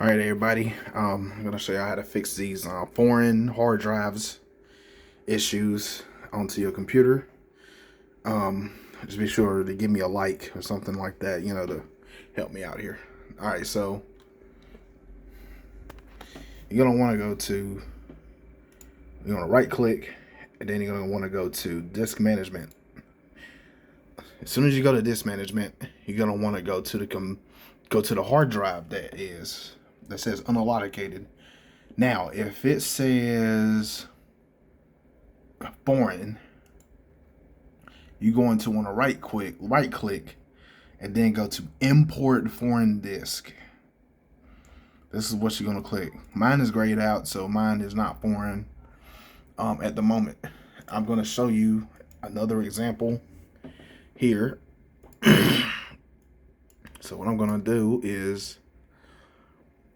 All right, everybody. I'm gonna show you how to fix these foreign hard drives issues onto your computer. Just be sure to give me a like or something like that, to help me out here. All right, so you're gonna want to you're gonna right click, and then you're gonna want to go to disk management. As soon as you go to disk management, you're gonna want to go to the hard drive that says unallocated. Now, if it says foreign, you're going to want to right click, and then go to import foreign disk. This is what you're going to click. Mine is grayed out, so mine is not foreign at the moment. I'm going to show you another example here. So what I'm going to do is,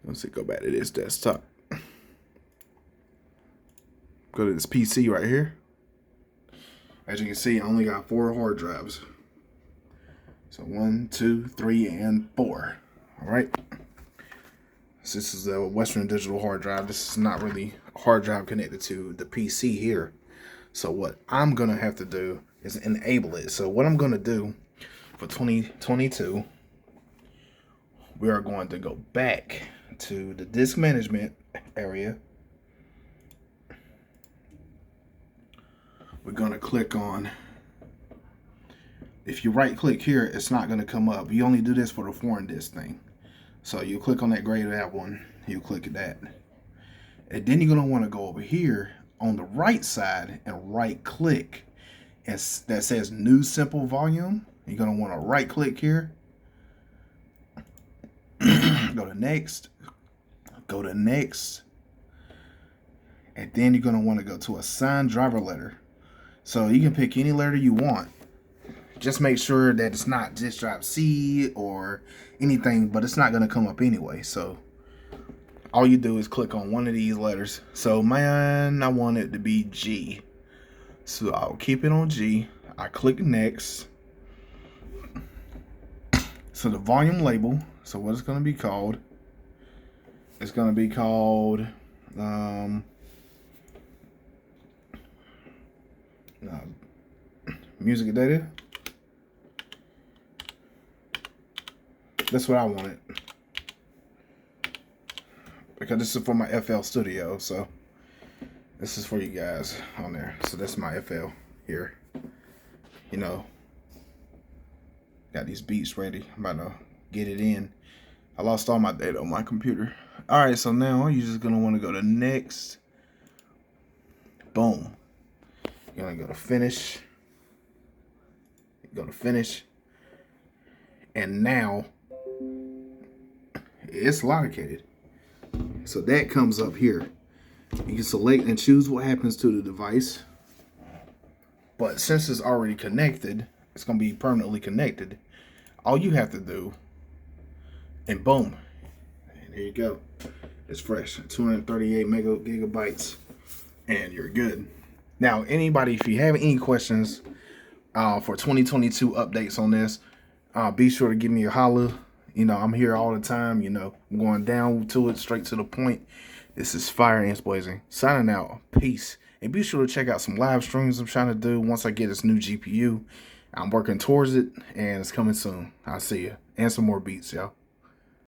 let's go back to this desktop. Go to this PC right here. As you can see, I only got 4 hard drives. So 1, 2, 3, and 4. All right. So this is a Western Digital hard drive. This is not really a hard drive connected to the PC here. So what I'm gonna have to do is enable it. So what I'm gonna do for 2022, we are going to go back to the disk management area. We're gonna click on, if you right click here, it's not gonna come up. You only do this for the foreign disk thing. So you click on that grayed out one, you click that. And then you're gonna wanna go over here on the right side and right click. And that says new simple volume. You're gonna wanna right click here. Go to next, go to next. And then you're gonna wanna go to assign driver letter. So you can pick any letter you want. Just make sure that it's not disk drive C or anything, but it's not going to come up anyway. So all you do is click on one of these letters. So mine, I want it to be G. So I'll keep it on G. I click next. So the volume label, so what it's going to be called, it's going to be called music data. That's what I wanted, because this is for my FL Studio, so this is for you guys on there. So that's my FL here. Got these beats ready. I'm about to get it in. I lost all my data on my computer. All right, so now you're just gonna want to go to next. Boom. You're gonna go to finish. Go to finish, and now it's allocated. So that comes up here. You can select and choose what happens to the device, but since it's already connected, it's going to be permanently connected. All you have to do, and boom, and there you go. It's fresh, 238 gigabytes, and you're good. Now, anybody, if you have any questions for 2022 updates on this, be sure to give me a holler. I'm here all the time. I'm going down to it, straight to the point. This is Fire Ants Blazing, signing out. Peace. And be sure to check out some live streams I'm trying to do once I get this new GPU. I'm working towards it, and it's coming soon. I'll see you. And some more beats, y'all.